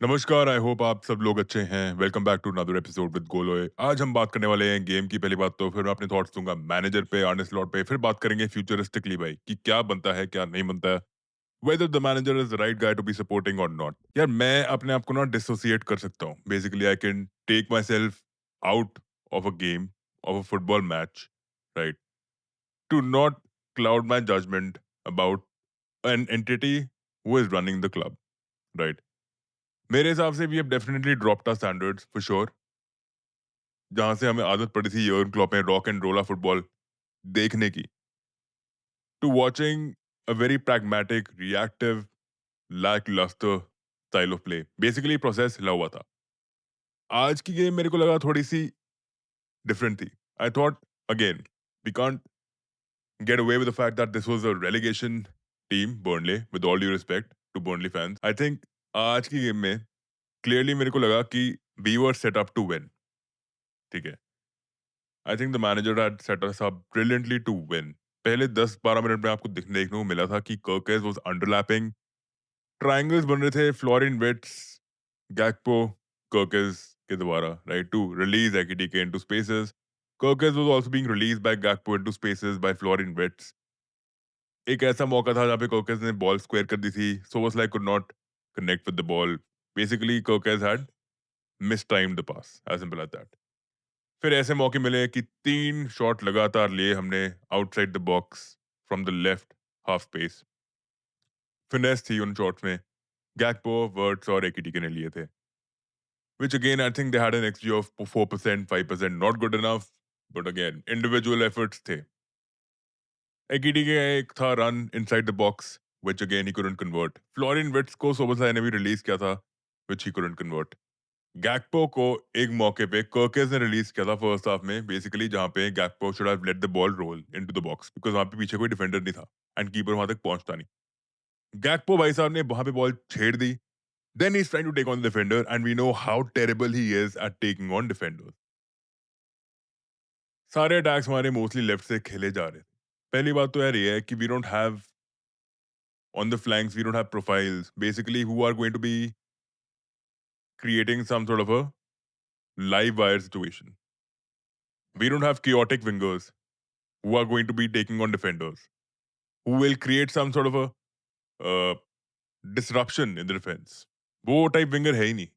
नमस्कार, I hope आप सब लोग अच्छे हैं। Welcome back to another episode with गोलोय। आज हम बात करने वाले हैं गेम की। पहली बात तो फिर मैं अपने थॉट्स दूंगा मैनेजर पे, अर्ने स्लॉट पे। फिर बात करेंगे फ्यूचरिस्टिकली भाई कि क्या बनता है, क्या नहीं बनता है, whether the manager is the right guy to be supporting और नॉट। यार मैं अपने आप को ना डिसोसिएट कर सकता हूँ। Basically I can take myself out of a game, of a football match, right, to not cloud my judgement about an entity who is running the club, right. मेरे हिसाब से we have definitely dropped our standards for sure. जहां से हमें आदत पड़ी थी Jurgen Klopp में रॉक एंड रोला फुटबॉल देखने की, to watching a very pragmatic, reactive, lackluster style of play. Basically process हिला हुआ था। आज की गेम मेरे को लगा थोड़ी सी डिफरेंट थी। I thought again we can't get away with the fact that this was a relegation team Burnley, with all due respect to Burnley fans. I think आज की गेम में क्लियरली मेरे को लगा कि we were set up to win. ठीक है, I think the manager had set us up brilliantly to win. पहले 10-12 मिनट में आपको देखने को मिला था कि कर्केस वाज अंडरलैपिंग, ट्रायंगल्स बन रहे थे फ्लोरिन विट्स, गैक्पो, कर्केस के द्वारा, right, to release Ekitike into spaces. Kerkez was also being released by Gakpo into spaces by Florian Wirtz. एक ऐसा मौका था जहाँ पे कर्केस ने बॉल स्क्वायर कर दी थी, so was like could not connect with the ball. Basically Kerkez had mistime the pass, as simple as that. फिर ऐसे मौके मिले कि 3 शॉट लगातार लिए हमने outside the box from the left half space. Finesse थी उन शॉट्स में। गैक्पो, वर्ट्स और एकीटीके ने लिए थे। Which again I think they had an xG of 4%, 5%, not good enough, but again individual efforts थे। एकीटीके का एक था run inside the box, which again he couldn't convert. Florian Wirtz को सोबोस्लाई ने भी रिलीज किया था, which he couldn't convert. Gakpo को एक मौके पे कर्केस ने रिलीज किया था फर्स्ट हाफ में, बेसिकली जहां पे Gakpo should have let the ball roll into the box, because वहां पे पीछे कोई डिफेंडर नहीं था एंड कीपर वहां तक पहुंचता नहीं। गैक्पो भाई साहब ने वहां पे बॉल छेड़ दी। Then he is trying to take on the defender and we know how terrible he is at taking on defenders. सारे अटैक्स हमारे मोस्टली लेफ्ट से खेले जा रहे थे। पहली बात तो यार ये है कि we don't have on the flanks, we don't have profiles basically who are going to be creating some sort of a live wire situation. We don't have chaotic wingers who are going to be taking on defenders, who will create some sort of a uh, disruption in the defense. वो type winger है ही नहीं।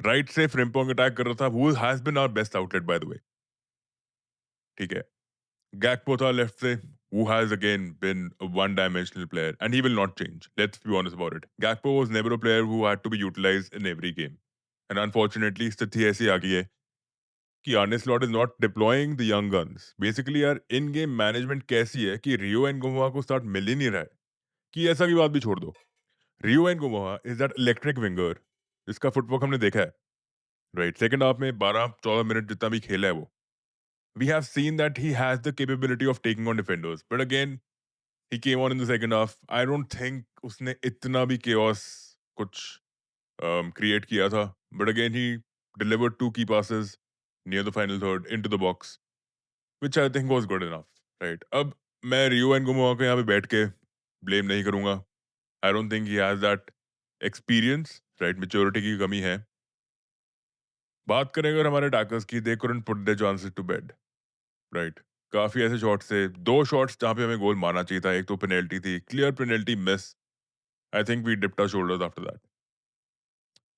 Right से Frimpong attack कर रहा था, who has been our best outlet by the way। ठीक है, गैक्पो था लेफ्ट से, who has again been a one-dimensional player and he will not change. Let's be honest about it. Gakpo was never a player who had to be utilized in every game. And unfortunately स्थिति ऐसी आ गई है कि आर्ने slot is not deploying the young guns. Basically यार इन game management कैसी है कि रियो and गोमोआ को स्टार्ट मिल ही नहीं रहा है। कि ऐसा की बात भी छोड़ दो, Rio and Ngumoha is that electric winger जिसका फुटवर्क हमने देखा है, राइट। सेकंड हाफ में 12-14 मिनट जितना भी खेला है वो, we have seen that he has the capability of taking on defenders, but again he came on in the second half. I don't think उसने इतना भी chaos कुछ क्रिएट किया था, बट अगेन ही डिलीवर्ड 2 की passes near the final third into the box, which I think was good enough, right? अब मैं रियो and गुमोआ को यहाँ पे बैठ के ब्लेम नहीं करूंगा। I don't think he has that experience, right, maturity की कमी है। बात करें अगर हमारे अटैकर्स की, they couldn't put their chances to bed, right. काफी ऐसे शॉट्स थे, 2 शॉट्स जहाँ पे हमें गोल मारना चाहिए था। एक तो पेनल्टी थी, clear penalty miss. I think we dipped our shoulders after that.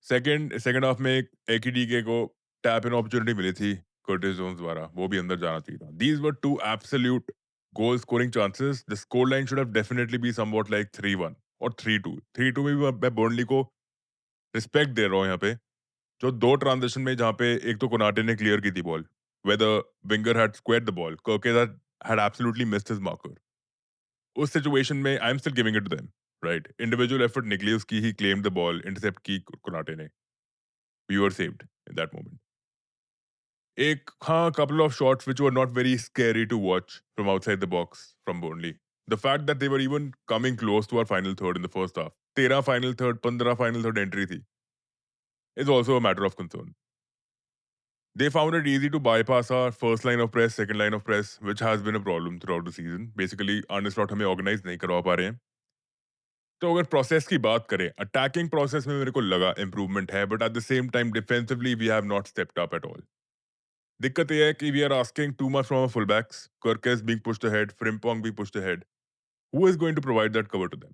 Second second half में एक एकीडीके को टैप इन अपॉर्चुनिटी मिली थी कर्टिस जोन्स द्वारा, वो भी अंदर जाना चाहिए था। These were two absolute goal scoring chances. The score line should have definitely be somewhat like 3-1 और 3-2। 3-2 में भी मैं बर्नली को रिस्पेक्ट दे रहा हूँ यहाँ पे। जो 2 ट्रांजिशन में जहाँ पे एक तो कोनाटे ने क्लियर की थी ball, where the winger had squared the ball, Kirkez had absolutely missed his marker। उस सिचुएशन में I am still giving it to them, right. Individual effort निकली उसकी, he claimed the ball, intercept की Konate ने, we were saved in that moment. एक हाँ, couple of shots which were not very scary to watch from outside the box from Burnley. The fact that they were even coming close to our final third in the first half, 13 final third, 15 final third entry थी, is also a matter of concern. They found it easy to bypass our first line of press, second line of press, which has been a problem throughout the season. Basically, Arne Slot हमें organize नहीं करवा पा रहे हैं। तो अगर process की बात करें, अटैकिंग प्रोसेस में मेरे को लगा इम्प्रूवमेंट है, but at the same time defensively we have not stepped up at all. दिक्कत ये है कि we are asking too much from full backs, Kerkez being pushed ahead, Frimpong being pushed ahead. Who is going to provide that cover to them?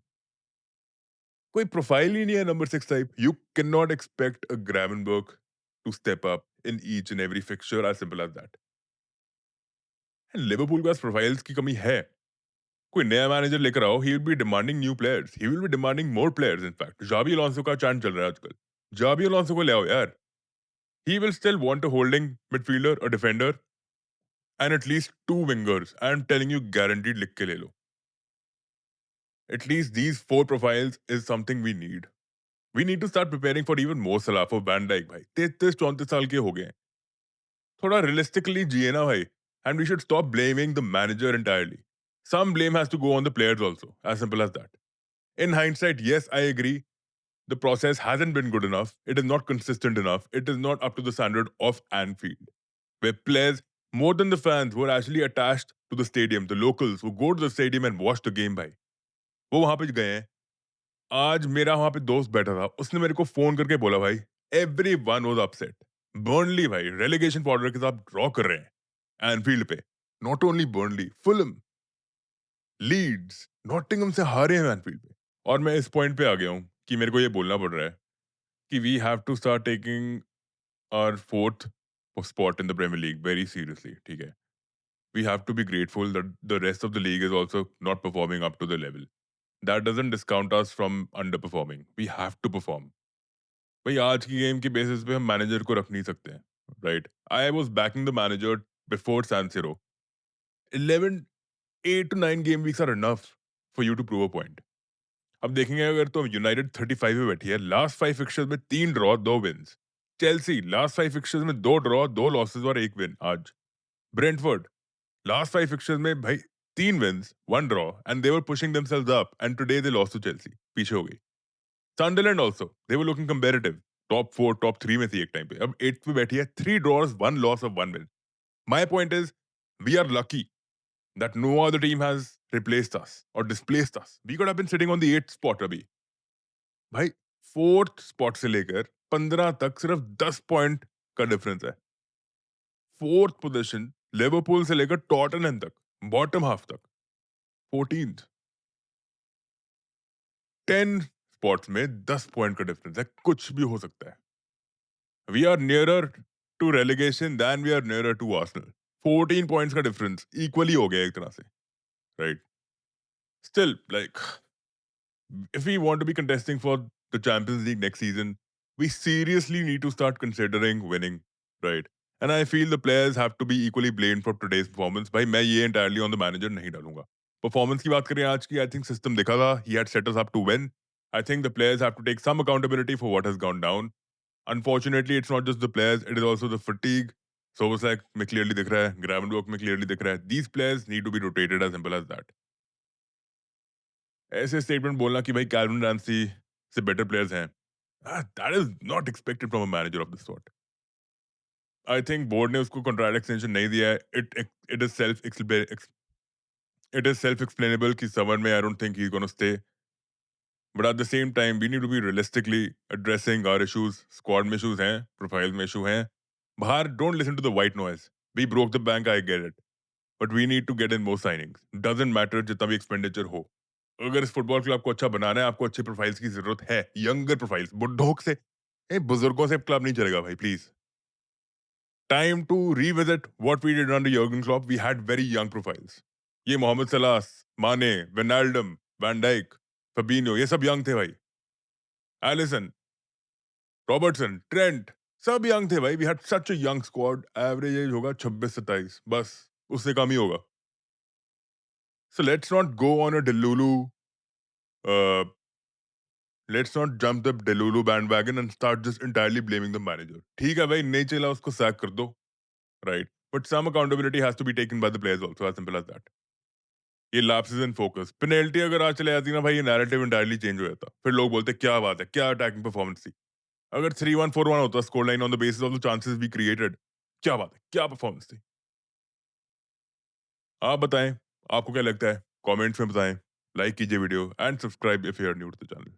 कोई profile ही नहीं है number 6 type. You can not expect a Gravenberch to step up in each and every fixture, as simple as that. Liverpool के पास profiles की कमी है। कोई नया मैनेजर लेकर आओ, he will be demanding new players, he will be demanding more players. In fact Xabi Alonso का चांद चल रहा है आजकल। जाबी अलोंसो को ले आओ यार। He will still want a holding midfielder, a defender, and at least two wingers. I'm telling you, guaranteed लिख के ले लो. At least these four profiles is something we need. We need to start preparing for even more Salah, for Van Dijk भाई. 33-34 साल के हो गए हैं. थोड़ा realistically जिए ना भाई. And we should stop blaming the manager entirely. Some blame has to go on the players also. As simple as that. In hindsight, yes, I agree. The process hasn't been good enough. It is not consistent enough. It is not up to the standard of Anfield, where players, more than the fans, who are actually attached to the stadium, the locals who go to the stadium and watch the game, भाई वो वहां पे गए हैं। आज मेरा वहां पे दोस्त बैठा था, उसने मेरे को फोन करके बोला भाई, everyone was upset. Burnley भाई रेलीगेशन बॉर्डर के साथ ड्रॉ कर रहे हैं एनफील्ड पे। Not only Burnley, Fulham, Leeds, Nottingham से हारे हैं एनफील्ड पे। और मैं इस पॉइंट पे आ गया हूँ कि मेरे को ये बोलना पड़ रहा है कि we have to start taking our fourth spot in the Premier League very seriously. ठीक है, we have to be grateful that the rest of the league is also not performing up to the level. That doesn't discount us from underperforming. We have to perform. भाई आज की game की basis पे हम manager को रख नहीं सकते हैं, right? I was banking the manager before San Siro. 11 8 to 9 game weeks are enough for you to prove a point. अब देखेंगे अगर तो यूनाइटेड 35 पे बैठी है, लास्ट 5 फिक्चर्स में 3 draw 2 wins. Chelsea last 5 fixtures में 2 ड्रॉ 2 लॉसेस और 1 विन आज। ब्रेंटफोर्ड लास्ट 5 फिक्चर्स में भाई 3 wins 1 draw and they were pushing themselves up and today they lost to Chelsea, पीछे हो गई। Sunderland also they were looking comparative, top 4 top 3 में थी एक टाइम पे, अब 8th पे बैठी है, 3 draws 1 loss of 1 win. My point is we are lucky that no other team has replaced us or displaced us. We could have been sitting on the 8th spot अभी। भाई 4th spot से लेकर 15 तक सिर्फ 10 point का difference है। 4th position Liverpool से लेकर टॉटनहम तक, बॉटम हाफ तक 14th, 10 स्पॉट्स में 10 पॉइंट का डिफरेंस है, कुछ भी हो सकता है। We are nearer to relegation than we are nearer to Arsenal. 14 points का डिफरेंस इक्वली हो गया एक तरह से, right? Still like, if we want to be contesting for the Champions League next season, we seriously need to start considering winning, right? And I feel the players have to be equally blamed for today's performance. भाई मैं ये entirely on the manager नहीं डालूंगा। Performance की बात करें आज की, I think system दिखा था, he had set us up to win. I think the players have to take some accountability for what has gone down. Unfortunately, it's not just the players, it is also the fatigue. Soboslai में clearly दिख रहा है, Gravenberch में clearly दिख रहा है. These players need to be rotated, as simple as that. ऐसे statement बोलना कि भाई कैल्विन रैम्सी से बेटर प्लेयर्स हैं, that is not expected from a manager of this sort. I think board ने उसको कॉन्ट्रैक्ट एक्सटेंशन नहीं दिया है। इट इज सेल्फ एक्सप्लेनेबल कि समर में I don't think he is gonna stay, but at the same time we need to be realistically addressing our issues. Squad में issues हैं, profile में इशू हैं, बाहर don't listen to the white noise. We broke the bank, I get it, but we need to get in more signings. Doesn't matter जितना भी expenditure हो, अगर इस फुटबॉल क्लब को अच्छा बनाना है, आपको अच्छे प्रोफाइल्स की जरूरत है। यंगर प्रोफाइल्स, बुड्ढों से, बुजुर्गों से क्लब नहीं चलेगा भाई, please. Time to revisit what we did under Jurgen Klopp. We had very young profiles. ये मोहम्मद सलाह, माने, वेनाल्डम, वैन डाइक, फबीनो, ये सब यंग थे भाई। एलिसन, रॉबर्टसन, ट्रेंट, सब यंग थे भाई। We had such a young squad. Average age होगा 26-27, बस उससे कम ही होगा। So let's not go on a delulu, let's not jump the delulu bandwagon and start just entirely blaming the manager. ठीक है भाई, नहीं चला उसको सैक कर दो, right? But some accountability has to be taken by the players also, as simple as that. ये lapses in focus, penalty अगर आज चले जाती ना भाई, ये नैरेटिव एंटायरली चेंज हो जाता। फिर लोग बोलते क्या बात है, क्या अटैकिंग परफॉर्मेंस थी। अगर 3-1 4-1 होता score line on the basis of the chances we created, क्या बात है, क्या परफॉर्मेंस थी। आप बताएं, आपको क्या लगता है? कमेंट्स में बताएं। लाइक कीजिए video and subscribe if you are new to the channel.